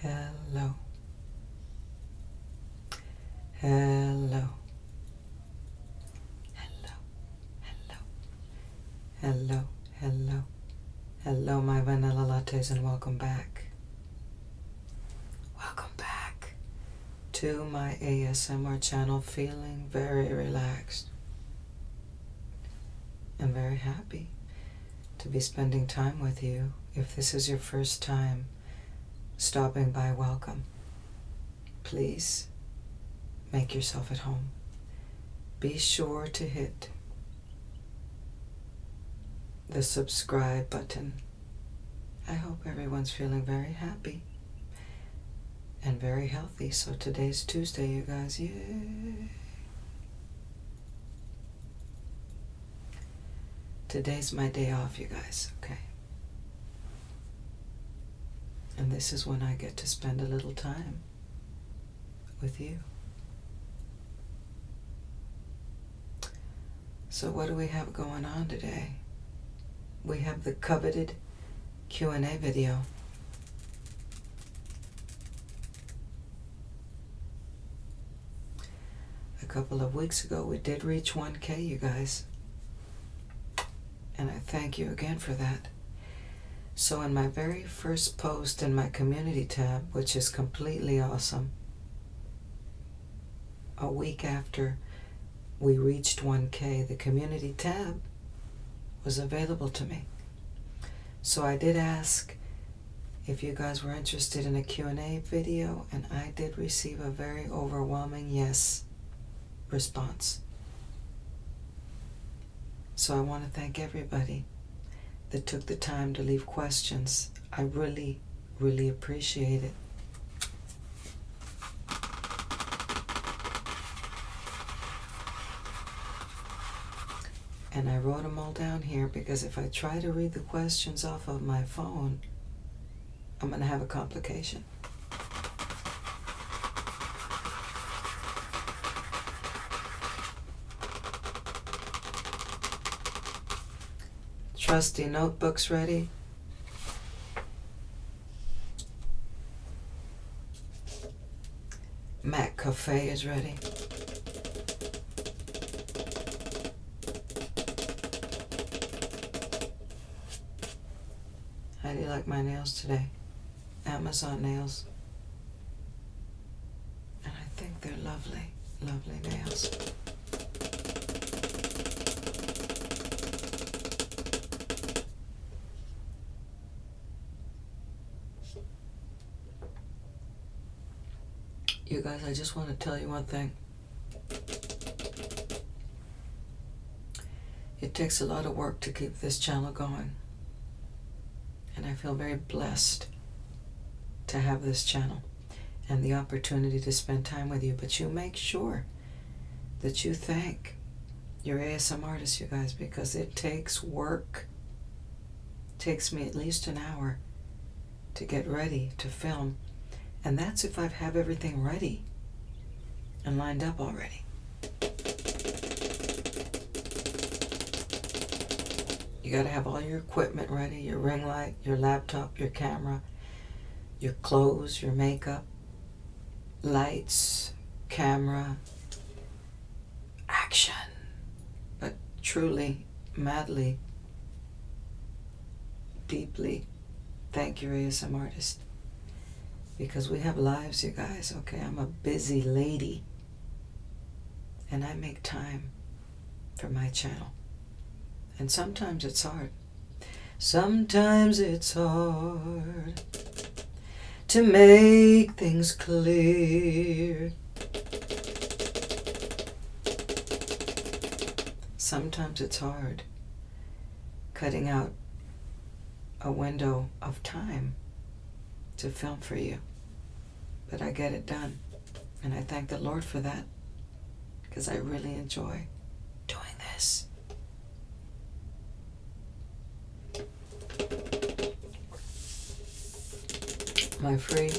Hello. Hello. Hello. Hello. Hello. Hello. Hello, my vanilla lattes, and welcome back. Welcome back to my ASMR channel, feeling very relaxed and very happy to be spending time with you. If this is your first time stopping by, welcome. Please make yourself at home. Be sure to hit the subscribe button. I hope everyone's feeling very happy and very healthy. So today's Tuesday, you guys. Yay! Today's my day off, you guys, okay? And this is when I get to spend a little time with you. So what do we have going on today? We have the coveted Q&A video. A couple of weeks ago, we did reach 1K, you guys. And I thank you again for that. So in my very first post in my community tab, which is completely awesome, a week after we reached 1K, the community tab was available to me. So I did ask if you guys were interested in a Q&A video, and I did receive a very overwhelming yes response. So I want to thank everybody that took the time to leave questions. I really, really appreciate it. And I wrote them all down here because if I try to read the questions off of my phone, I'm going to have a complication. Trusty notebooks ready? Mac Cafe is ready. How do you like my nails today? Amazon nails. And I think they're lovely, lovely nails. You guys, I just want to tell you one thing. It takes a lot of work to keep this channel going. And I feel very blessed to have this channel and the opportunity to spend time with you. But you make sure that you thank your ASMR artists, you guys, because it takes work. It takes me at least an hour to get ready to film. And that's if I have everything ready and lined up already. You got to have all your equipment ready, your ring light, your laptop, your camera, your clothes, your makeup, lights, camera, action. But truly, madly, deeply, thank your ASMR artist. Because we have lives, you guys, okay? I'm a busy lady. And I make time for my channel. And sometimes it's hard. Sometimes it's hard to make things clear. Sometimes it's hard cutting out a window of time to film for you. But I get it done. And I thank the Lord for that. Because I really enjoy doing this. My free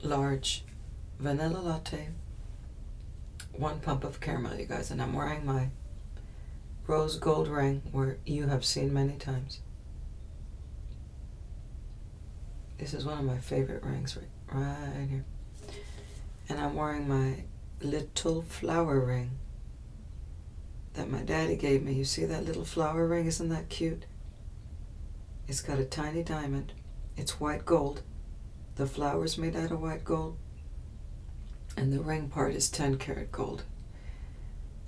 large vanilla latte, 1 pump of caramel, you guys, and I'm wearing my rose gold ring, where you have seen many times. This is one of my favorite rings right here. And I'm wearing my little flower ring that my daddy gave me. You see that little flower ring? Isn't that cute? It's got a tiny diamond. It's white gold. The flower's made out of white gold. And the ring part is 10 karat gold.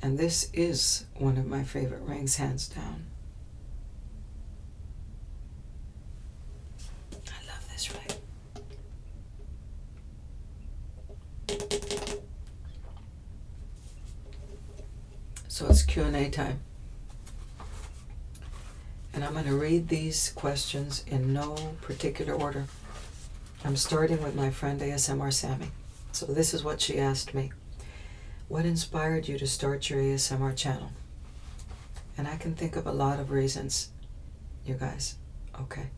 And this is one of my favorite rings, hands down. I love this ring. So it's Q&A time. And I'm going to read these questions in no particular order. I'm starting with my friend ASMR Sammy. So this is what she asked me. What inspired you to start your ASMR channel? And I can think of a lot of reasons, you guys. Okay.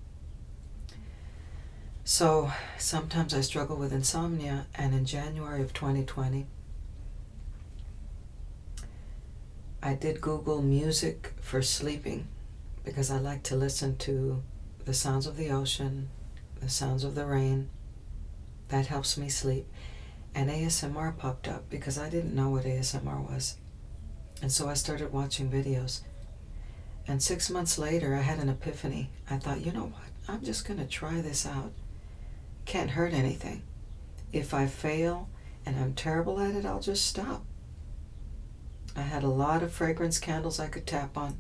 So sometimes I struggle with insomnia, and in January of 2020, I did Google music for sleeping because I like to listen to the sounds of the ocean, the sounds of the rain. That helps me sleep. And ASMR popped up because I didn't know what ASMR was. And so I started watching videos. And 6 months later, I had an epiphany. I thought, you know what? I'm just going to try this out. Can't hurt anything. If I fail and I'm terrible at it, I'll just stop. I had a lot of fragrance candles I could tap on.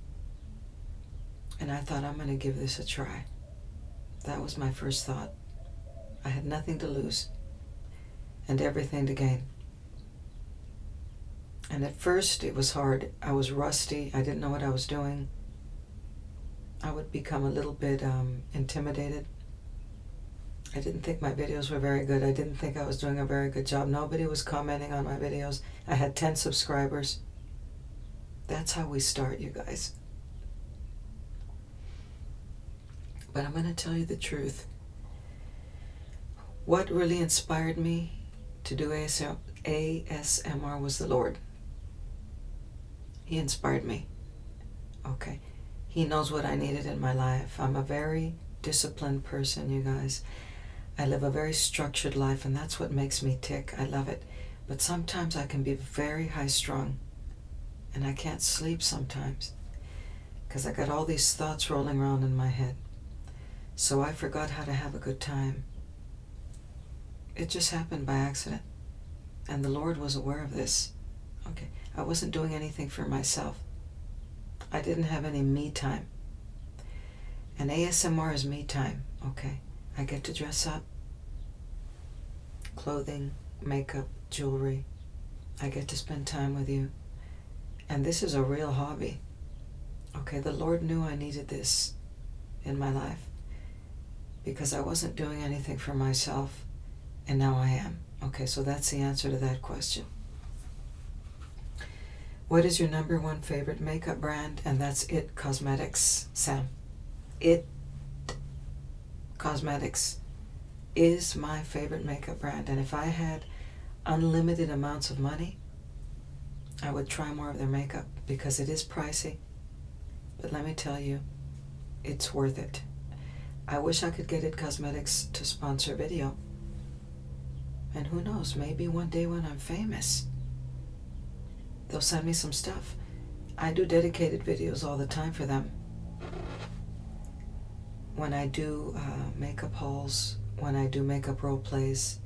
And I thought, I'm going to give this a try. That was my first thought. I had nothing to lose and everything to gain. And at first it was hard. I was rusty. I didn't know what I was doing. I would become a little bit intimidated. I didn't think my videos were very good. I didn't think I was doing a very good job. Nobody was commenting on my videos. I had 10 subscribers. That's how we start, you guys. But I'm going to tell you the truth. What really inspired me to do ASMR was the Lord. He inspired me. Okay. He knows what I needed in my life. I'm a very disciplined person, you guys. I live a very structured life, and that's what makes me tick. I love it. But sometimes I can be very high-strung, and I can't sleep sometimes because I got all these thoughts rolling around in my head. So I forgot how to have a good time. It just happened by accident. And the Lord was aware of this. Okay. I wasn't doing anything for myself. I didn't have any me time. And ASMR is me time. Okay. I get to dress up. Clothing, makeup, jewelry. I get to spend time with you. And this is a real hobby. Okay. The Lord knew I needed this in my life because I wasn't doing anything for myself. And now I am. Okay, so that's the answer to that question. What is your number one favorite makeup brand? And that's IT Cosmetics, Sam. IT Cosmetics is my favorite makeup brand. And if I had unlimited amounts of money, I would try more of their makeup because it is pricey. But let me tell you, it's worth it. I wish I could get IT Cosmetics to sponsor video. And who knows, maybe one day when I'm famous, they'll send me some stuff. I do dedicated videos all the time for them. When I do makeup hauls, when I do makeup role plays,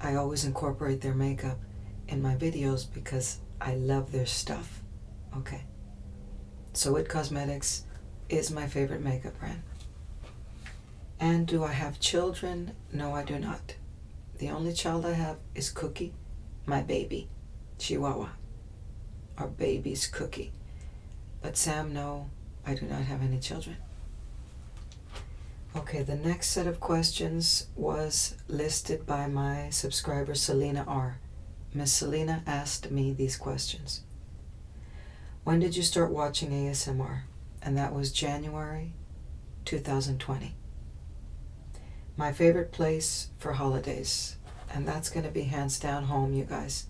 I always incorporate their makeup in my videos because I love their stuff. Okay. So IT Cosmetics is my favorite makeup brand. And do I have children? No, I do not. The only child I have is Cookie, my baby, Chihuahua. Our baby's Cookie. But Sam, no, I do not have any children. Okay, the next set of questions was listed by my subscriber, Selena R. Miss Selena asked me these questions. When did you start watching ASMR? And that was January 2020. My favorite place for holidays, and that's going to be hands down home, you guys.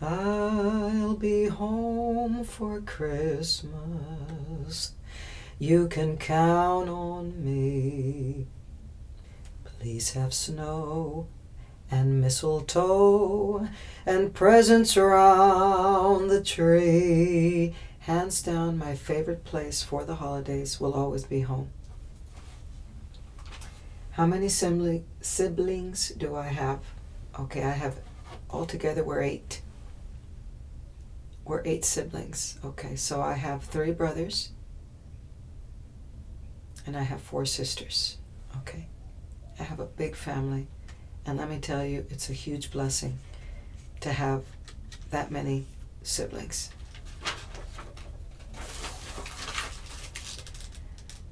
I'll be home for Christmas. You can count on me. Please have snow and mistletoe and presents around the tree. Hands down, my favorite place for the holidays will always be home. How many siblings do I have? Okay, I have, altogether we're 8. We're 8 siblings. Okay, so I have 3 brothers and I have 4 sisters. Okay, I have a big family, and let me tell you, it's a huge blessing to have that many siblings.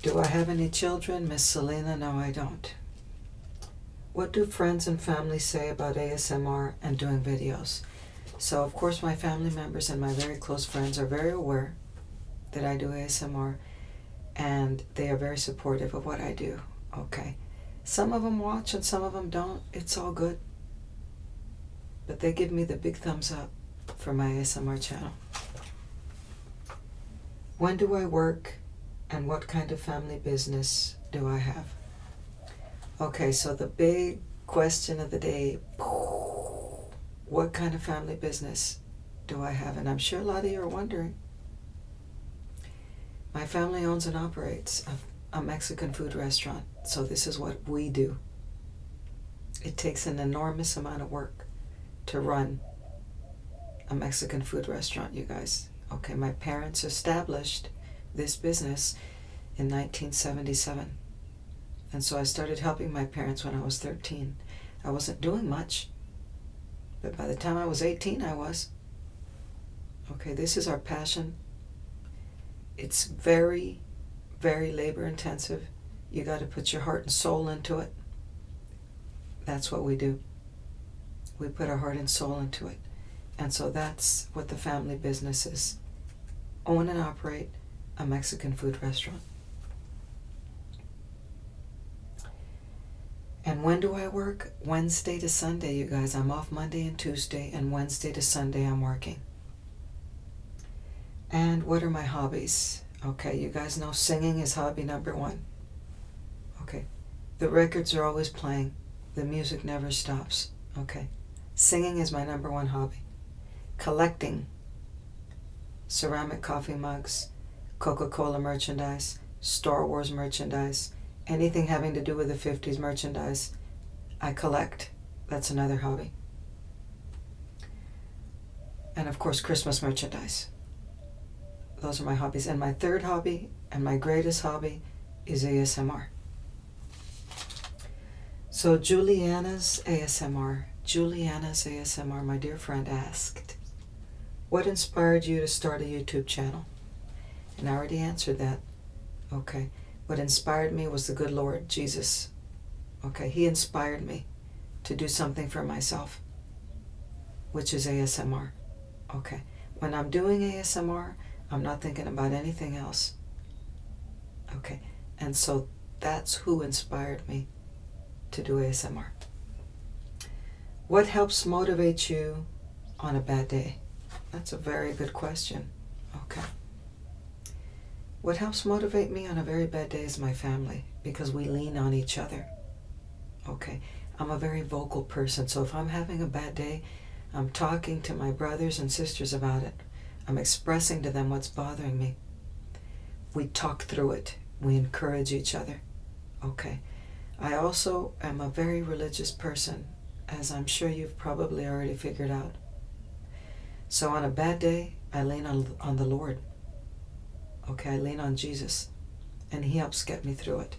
Do I have any children, Miss Selena? No, I don't. What do friends and family say about ASMR and doing videos? So, of course, my family members and my very close friends are very aware that I do ASMR, and they are very supportive of what I do. Okay. Some of them watch and some of them don't. It's all good. But they give me the big thumbs up for my ASMR channel. When do I work, and what kind of family business do I have? Okay, so the big question of the day, what kind of family business do I have? And I'm sure a lot of you are wondering. My family owns and operates a Mexican food restaurant, so this is what we do. It takes an enormous amount of work to run a Mexican food restaurant, you guys. Okay, my parents established this business in 1977. And so I started helping my parents when I was 13. I wasn't doing much, but by the time I was 18, I was. Okay, this is our passion. It's very, very labor intensive. You got to put your heart and soul into it. That's what we do. We put our heart and soul into it. And so that's what the family business is. Own and operate a Mexican food restaurant. And when do I work? Wednesday to Sunday, you guys. I'm off Monday and Tuesday, and Wednesday to Sunday I'm working. And what are my hobbies? Okay, you guys know singing is hobby number 1. Okay, the records are always playing. The music never stops. Okay, singing is my number 1 hobby. Collecting ceramic coffee mugs, Coca-Cola merchandise, Star Wars merchandise, anything having to do with the 50s merchandise, I collect. That's another hobby. And of course, Christmas merchandise. Those are my hobbies. And my third hobby, and my greatest hobby, is ASMR. So Juliana's ASMR, my dear friend, asked, what inspired you to start a YouTube channel? And I already answered that. Okay. What inspired me was the good Lord, Jesus. Okay, He inspired me to do something for myself, which is ASMR. Okay, when I'm doing ASMR, I'm not thinking about anything else. Okay, and so that's who inspired me to do ASMR. What helps motivate you on a bad day? That's a very good question. Okay. What helps motivate me on a very bad day is my family, because we lean on each other. Okay, I'm a very vocal person, so if I'm having a bad day, I'm talking to my brothers and sisters about it. I'm expressing to them what's bothering me. We talk through it. We encourage each other. Okay, I also am a very religious person, as I'm sure you've probably already figured out. So on a bad day, I lean on the Lord. Okay, I lean on Jesus, and He helps get me through it.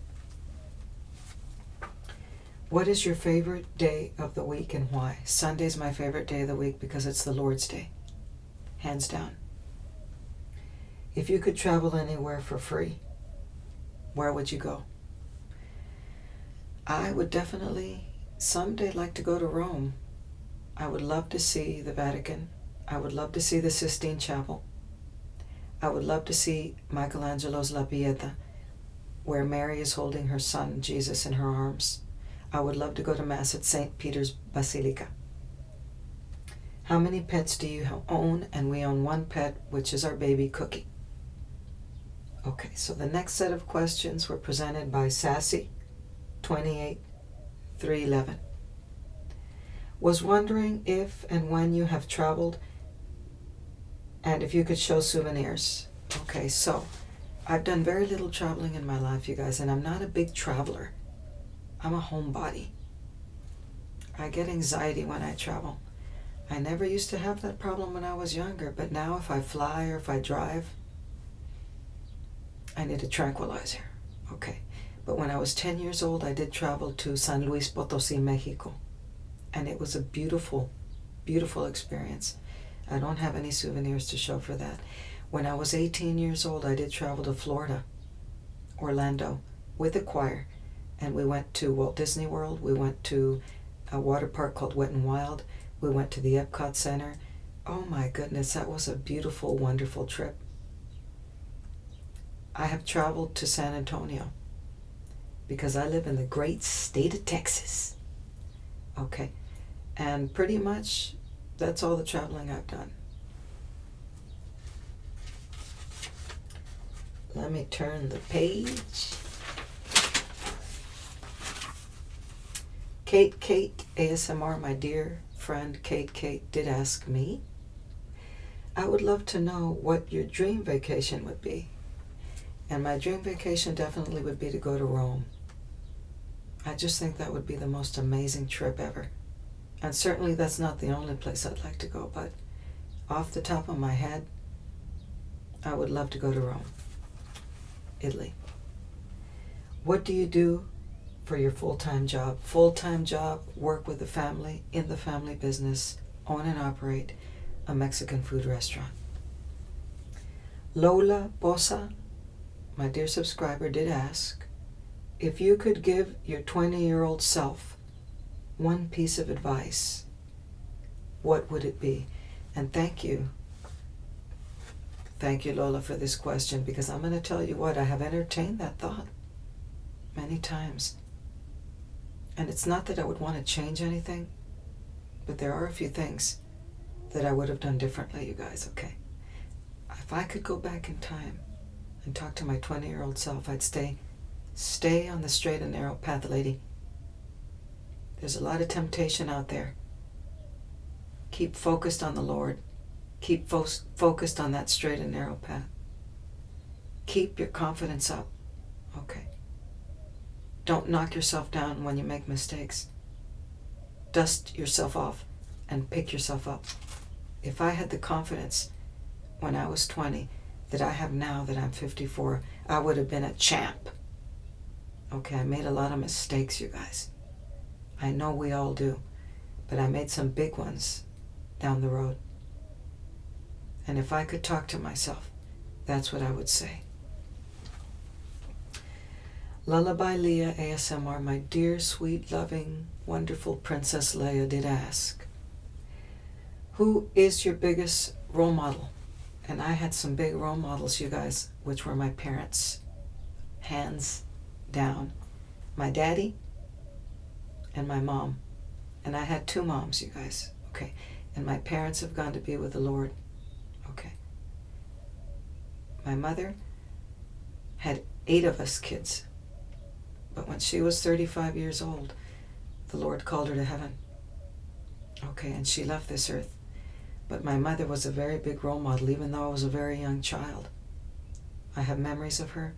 What is your favorite day of the week and why? Sunday's my favorite day of the week because it's the Lord's Day. Hands down. If you could travel anywhere for free, where would you go? I would definitely someday like to go to Rome. I would love to see the Vatican. I would love to see the Sistine Chapel. I would love to see Michelangelo's La Pieta, where Mary is holding her son, Jesus, in her arms. I would love to go to Mass at St. Peter's Basilica. How many pets do you own? And we own 1 pet, which is our baby Cookie. Okay, so the next set of questions were presented by Sassy28 311. Was wondering if and when you have traveled and if you could show souvenirs. Okay, so I've done very little traveling in my life, you guys, and I'm not a big traveler. I'm a homebody. I get anxiety when I travel. I never used to have that problem when I was younger, but now if I fly or if I drive, I need a tranquilizer. Okay, but when I was 10 years old, I did travel to San Luis Potosí, Mexico, and it was a beautiful, beautiful experience. I don't have any souvenirs to show for that. When I was 18 years old, I did travel to Florida, Orlando, with a choir, and we went to Walt Disney World. We went to a water park called Wet n Wild. We went to the Epcot Center. Oh my goodness, that was a beautiful, wonderful trip. I have traveled to San Antonio because I live in the great state of Texas. Okay, and pretty much that's all the traveling I've done. Let me turn the page. Kate ASMR, my dear friend Kate did ask me, I would love to know what your dream vacation would be. And my dream vacation definitely would be to go to Rome. I just think that would be the most amazing trip ever. And certainly that's not the only place I'd like to go, but off the top of my head, I would love to go to Rome, Italy. What do you do for your full-time job? Full-time job, work with the family, in the family business, own and operate a Mexican food restaurant. Lola Bosa, my dear subscriber, did ask, if you could give your 20-year-old self one piece of advice, what would it be? And thank you, Lola, for this question, because I'm going to tell you what, I have entertained that thought many times. And it's not that I would want to change anything, but there are a few things that I would have done differently, you guys, okay? If I could go back in time and talk to my 20-year-old self, I'd stay on the straight and narrow path, lady. There's a lot of temptation out there. Keep focused on the Lord. Keep focused on that straight and narrow path. Keep your confidence up, okay? Don't knock yourself down when you make mistakes. Dust yourself off and pick yourself up. If I had the confidence when I was 20 that I have now that I'm 54, I would have been a champ. Okay, I made a lot of mistakes, you guys. I know we all do, but I made some big ones down the road. And if I could talk to myself, that's what I would say. Lullaby Leah ASMR, my dear, sweet, loving, wonderful Princess Leia did ask, who is your biggest role model? And I had some big role models, you guys, which were my parents, hands down. My daddy and my mom. And I had two moms, you guys, okay? And my parents have gone to be with the Lord, okay? My mother had 8 of us kids. But when she was 35 years old, the Lord called her to heaven. Okay, and she left this earth. But my mother was a very big role model, even though I was a very young child. I have memories of her.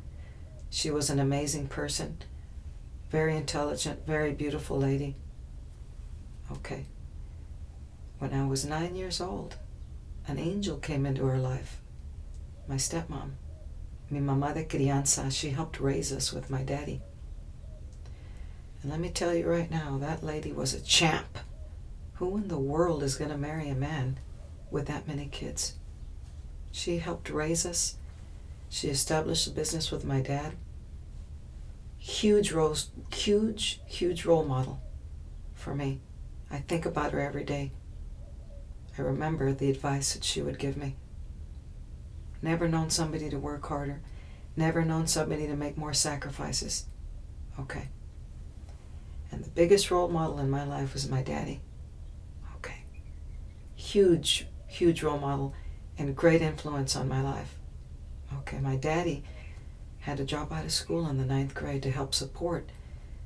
She was an amazing person, very intelligent, very beautiful lady. Okay. When I was 9 years old, an angel came into her life. My stepmom, mi mamá de crianza, she helped raise us with my daddy. And let me tell you right now, that lady was a champ. Who in the world is going to marry a man with that many kids? She helped raise us. She established a business with my dad. Huge role model for me. I think about her every day. I remember the advice that she would give me. Never known somebody to work harder. Never known somebody to make more sacrifices. Okay. And the biggest role model in my life was my daddy. Okay. Huge role model and great influence on my life. Okay, my daddy had to drop out of school in the 9th grade to help support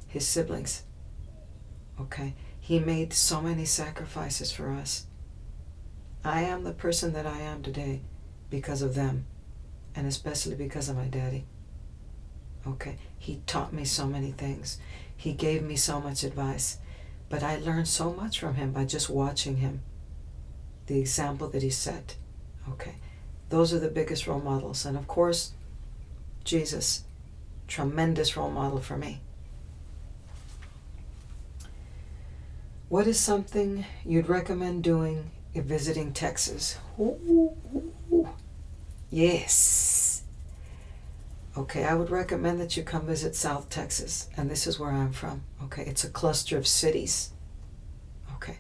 his siblings. Okay? He made so many sacrifices for us. I am the person that I am today because of them, and especially because of my daddy. Okay? He taught me so many things. He gave me so much advice. But I learned so much from him by just watching him. The example that he set. Okay? Those are the biggest role models. And of course, Jesus, tremendous role model for me. What is something you'd recommend doing if visiting Texas? Ooh, yes. Okay, I would recommend that you come visit South Texas, and this is where I'm from. Okay, it's a cluster of cities. Okay,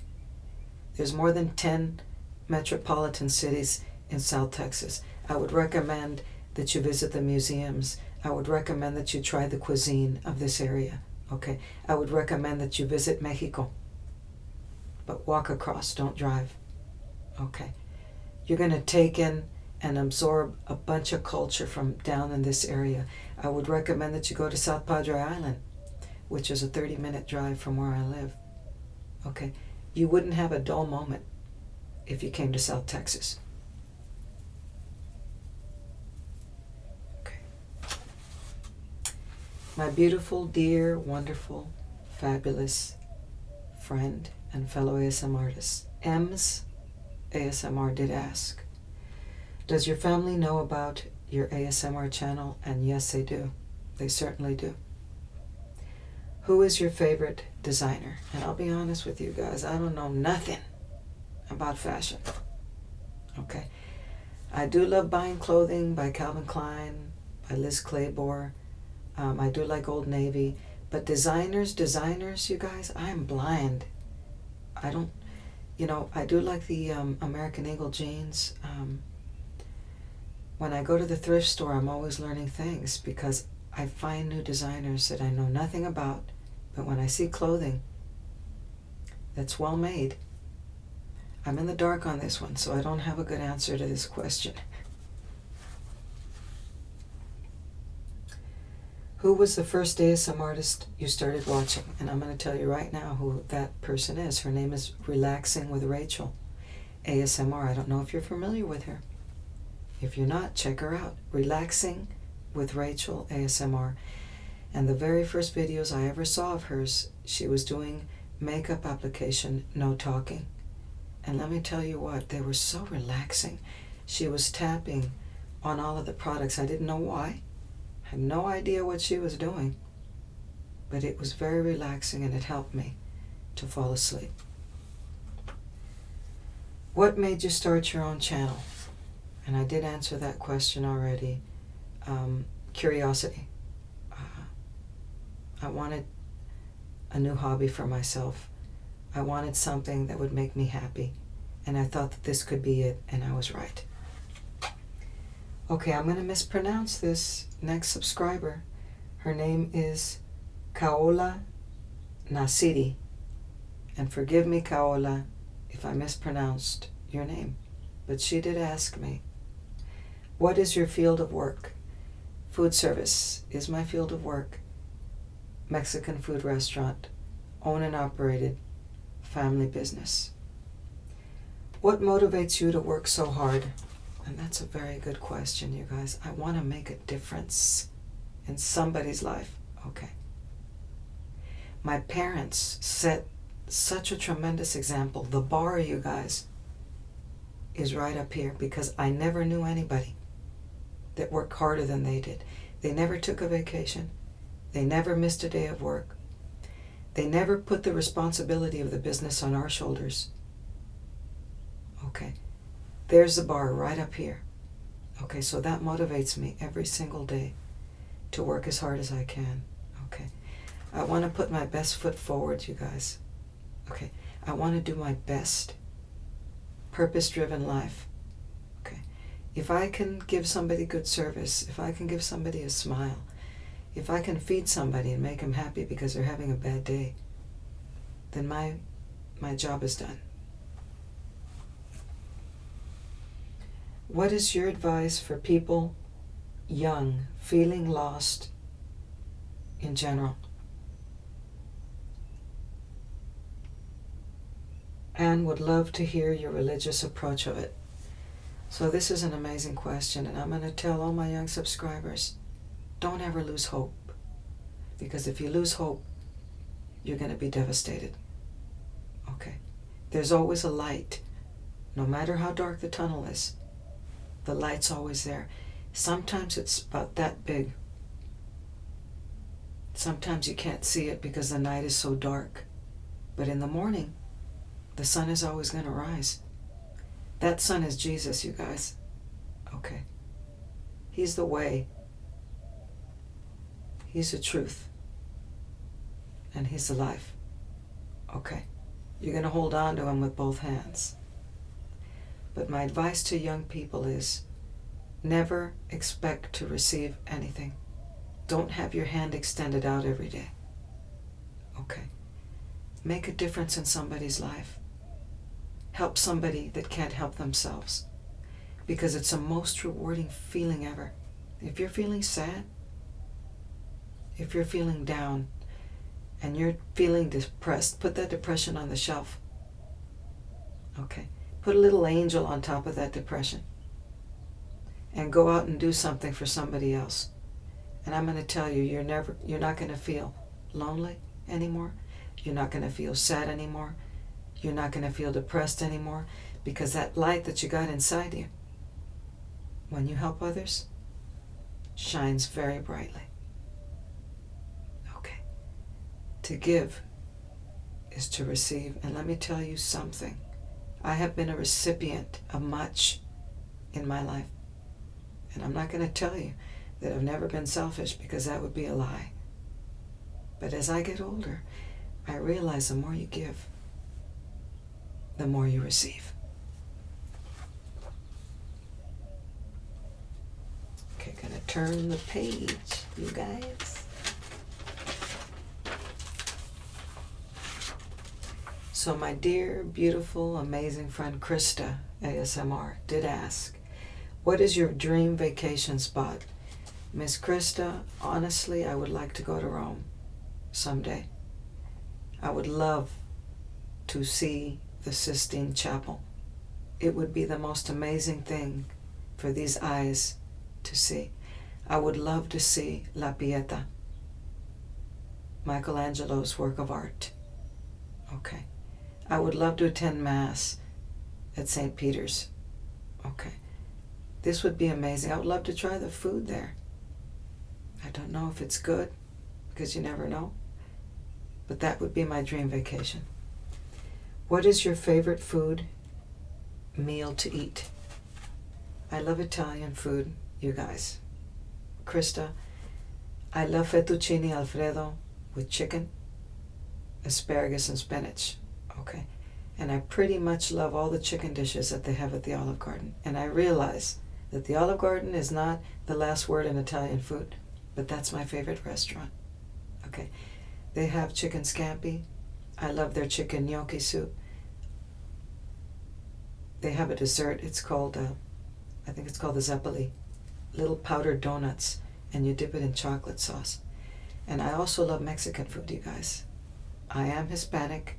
there's more than 10 metropolitan cities in South Texas. I would recommend that you visit the museums. I would recommend that you try the cuisine of this area. Okay, I would recommend that you visit Mexico, but walk across, don't drive. Okay, you're going to take in and absorb a bunch of culture from down in this area. I would recommend that you go to South Padre Island, which is a 30-minute drive from where I live. Okay, you wouldn't have a dull moment if you came to South Texas. Okay. My beautiful, dear, wonderful, fabulous friend and fellow ASM artist, Ems ASMR did ask, does your family know about your ASMR channel? And yes, they do. They certainly do. Who is your favorite designer? And I'll be honest with you guys, I don't know nothing about fashion. Okay. I do love buying clothing by Calvin Klein, by Liz Claiborne. I do like Old Navy. But designers, you guys, I'm blind. I don't, I do like the American Eagle jeans. When I go to the thrift store, I'm always learning things because I find new designers that I know nothing about. But when I see clothing that's well made, I'm in the dark on this one, so I don't have a good answer to this question. Who was the first ASM artist you started watching? And I'm going to tell you right now who that person is. Her name is Relaxing with Rachel, ASMR. I don't know if you're familiar with her. If you're not, check her out. Relaxing with Rachel, ASMR. And the very first videos I ever saw of hers, she was doing makeup application, no talking. And let me tell you what, they were so relaxing. She was tapping on all of the products. I didn't know why. I had no idea what she was doing. But it was very relaxing and it helped me to fall asleep. What made you start your own channel? And I did answer that question already. Curiosity. I wanted a new hobby for myself. I wanted something that would make me happy. And I thought that this could be it, and I was right. Okay, I'm going to mispronounce this next subscriber. Her name is Kaola Nasiri. And forgive me, Kaola, if I mispronounced your name. But she did ask me, what is your field of work? Food service is my field of work. Mexican food restaurant, owned and operated, family business. What motivates you to work so hard? And that's a very good question, you guys. I want to make a difference in somebody's life. Okay. My parents set such a tremendous example. The bar, you guys, is right up here because I never knew anybody that worked harder than they did. They never took a vacation. They never missed a day of work. They never put the responsibility of the business on our shoulders. Okay, there's the bar right up here. Okay, so that motivates me every single day to work as hard as I can. Okay, I want to put my best foot forward, you guys. Okay, I want to do my best purpose-driven life. Okay, if I can give somebody good service, if I can give somebody a smile, if I can feed somebody and make them happy because they're having a bad day, then my job is done. What is your advice for people young, feeling lost in general? and would love to hear your religious approach of it. So this is an amazing question, and I'm going to tell all my young subscribers, don't ever lose hope. Because if you lose hope, you're going to be devastated. Okay? There's always a light. No matter how dark the tunnel is, the light's always there. Sometimes it's about that big. Sometimes you can't see it because the night is so dark. But in the morning, the sun is always going to rise. That sun is Jesus, you guys. Okay? He's the way. He's the truth. And He's the life. Okay? You're going to hold on to Him with both hands. But my advice to young people is never expect to receive anything. Don't have your hand extended out every day. Okay? Make a difference in somebody's life. Help somebody that can't help themselves. Because it's the most rewarding feeling ever. If you're feeling sad, if you're feeling down, and you're feeling depressed, put that depression on the shelf. Okay? Put a little angel on top of that depression. And go out and do something for somebody else. And I'm going to tell you, you're not going to feel lonely anymore. You're not going to feel sad anymore. You're not going to feel depressed anymore, because that light that you got inside you, when you help others, shines very brightly. Okay. To give is to receive. And let me tell you something. I have been a recipient of much in my life. And I'm not going to tell you that I've never been selfish, because that would be a lie. But as I get older, I realize the more you give, the more you receive. Okay, gonna turn the page, you guys. So my dear, beautiful, amazing friend Krista, ASMR, did ask, what is your dream vacation spot? Miss Krista, honestly, I would like to go to Rome someday. I would love to see the Sistine Chapel. It would be the most amazing thing for these eyes to see. I would love to see La Pieta, Michelangelo's work of art. Okay. I would love to attend Mass at St. Peter's. Okay. This would be amazing. I would love to try the food there. I don't know if it's good, because you never know. But that would be my dream vacation. What is your favorite food meal to eat? I love Italian food, you guys. Krista, I love fettuccine Alfredo with chicken, asparagus, and spinach. Okay. And I pretty much love all the chicken dishes that they have at the Olive Garden. And I realize that the Olive Garden is not the last word in Italian food, but that's my favorite restaurant. Okay. They have chicken scampi. I love their chicken gnocchi soup. They have a dessert. It's called, I think it's called the Zeppoli. Little powdered donuts, and you dip it in chocolate sauce. And I also love Mexican food, you guys. I am Hispanic.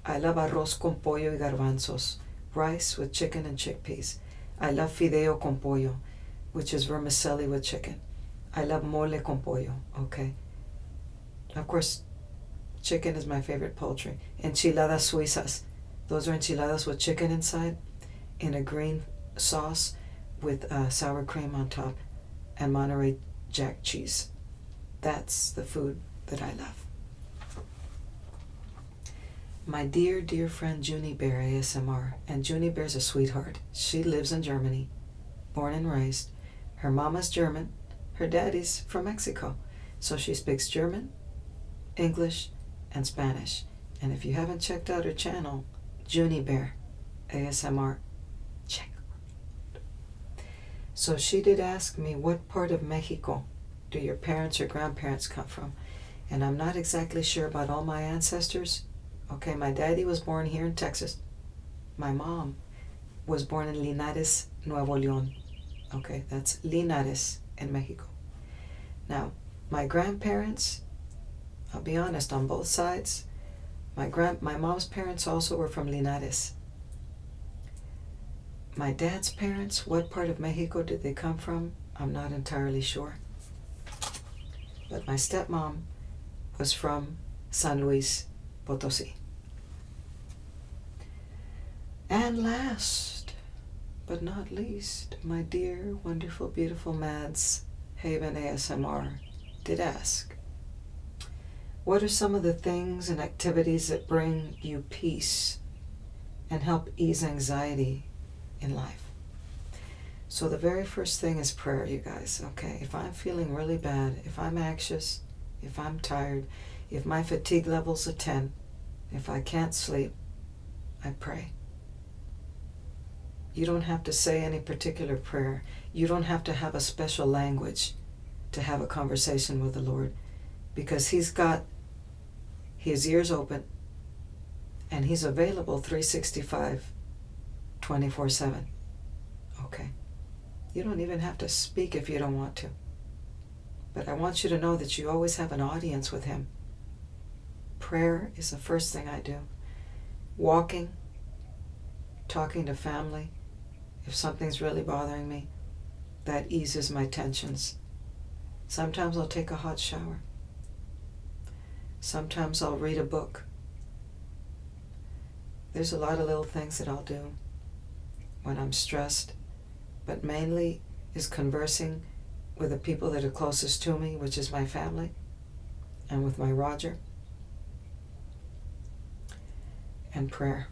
I love arroz con pollo y garbanzos, rice with chicken and chickpeas. I love fideo con pollo, which is vermicelli with chicken. I love mole con pollo, okay? Of course, chicken is my favorite poultry. Enchiladas suizas. Those are enchiladas with chicken inside in a green sauce with sour cream on top and Monterey Jack cheese. That's the food that I love. My dear, dear friend Junie Bear ASMR, and Junie Bear's a sweetheart. She lives in Germany, born and raised. Her mama's German, her daddy's from Mexico. So she speaks German, English, and Spanish. And if you haven't checked out her channel, Junie Bear ASMR, check. So she did ask me, what part of Mexico do your parents or grandparents come from? And I'm not exactly sure about all my ancestors. Okay, my daddy was born here in Texas. My mom was born in Linares, Nuevo León. Okay, that's Linares in Mexico. Now, my grandparents, I'll be honest, on both sides, My mom's parents also were from Linares. My dad's parents, what part of Mexico did they come from? I'm not entirely sure. But my stepmom was from San Luis Potosi. And last but not least, my dear, wonderful, beautiful Mads Haven ASMR did ask, what are some of the things and activities that bring you peace and help ease anxiety in life? So the very first thing is prayer, you guys, okay? If I'm feeling really bad, if I'm anxious, if I'm tired, if my fatigue level's a 10, if I can't sleep, I pray. You don't have to say any particular prayer. You don't have to have a special language to have a conversation with the Lord, because He's got His ears open and He's available 365, 24/7. Okay? You don't even have to speak if you don't want to. But I want you to know that you always have an audience with Him. Prayer is the first thing I do. Walking, talking to family. If something's really bothering me, that eases my tensions. Sometimes I'll take a hot shower. Sometimes I'll read a book. There's a lot of little things that I'll do when I'm stressed, but mainly is conversing with the people that are closest to me, which is my family, and with my Roger, and prayer.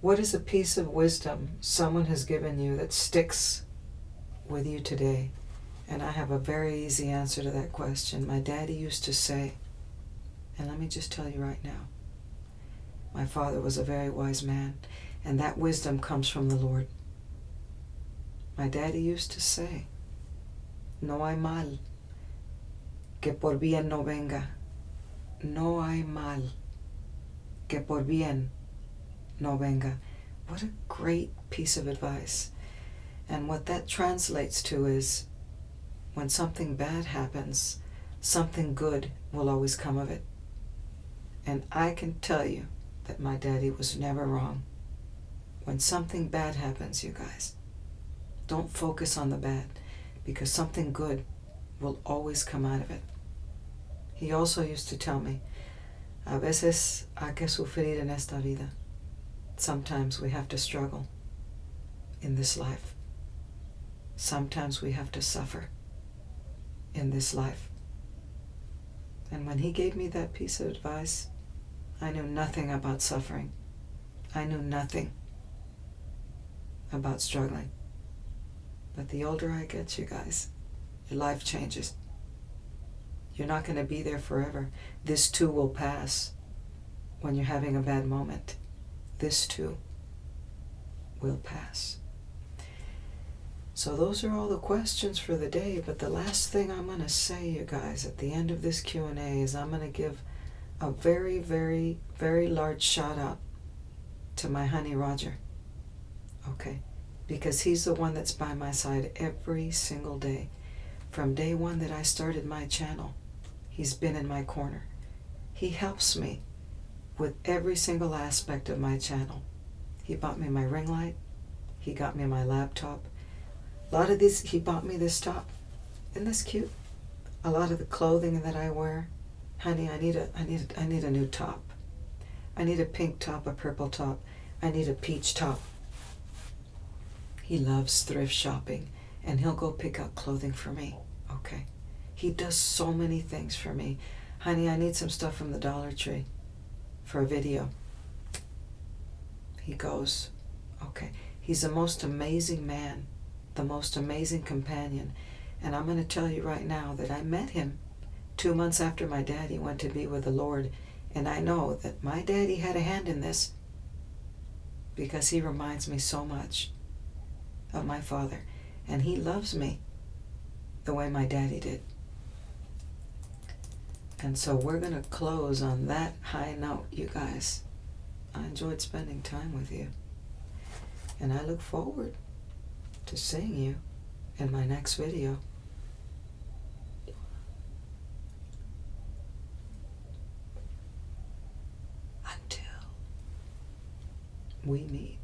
What is a piece of wisdom someone has given you that sticks with you today? And I have a very easy answer to that question. My daddy used to say, and let me just tell you right now, my father was a very wise man, and that wisdom comes from the Lord. My daddy used to say, no hay mal que por bien no venga. No hay mal que por bien no venga. What a great piece of advice. And what that translates to is, when something bad happens, something good will always come of it. And I can tell you that my daddy was never wrong. When something bad happens, you guys, don't focus on the bad, because something good will always come out of it. He also used to tell me, a veces hay que sufrir en esta vida. Sometimes we have to struggle in this life. Sometimes we have to suffer in this life. And when he gave me that piece of advice, I knew nothing about suffering. I knew nothing about struggling. But the older I get, you guys, your life changes. You're not going to be there forever. This too will pass. When you're having a bad moment, this too will pass. So those are all the questions for the day, but the last thing I'm going to say, you guys, at the end of this Q&A is I'm going to give a very, very, very large shout out to my honey Roger. Okay? Because he's the one that's by my side every single day. From day one that I started my channel, he's been in my corner. He helps me with every single aspect of my channel. He bought me my ring light. He got me my laptop. A lot of these, he bought me this top. Isn't this cute? A lot of the clothing that I wear. Honey, I need a new top. I need a pink top, a purple top. I need a peach top. He loves thrift shopping, and he'll go pick out clothing for me. Okay? He does so many things for me. Honey, I need some stuff from the Dollar Tree for a video. He goes. Okay? He's the most amazing man, the most amazing companion. And I'm going to tell you right now that I met him 2 months after my daddy went to be with the Lord. And I know that my daddy had a hand in this, because he reminds me so much of my father. And he loves me the way my daddy did. And so we're going to close on that high note, you guys. I enjoyed spending time with you. And I look forward to seeing you in my next video. we meet.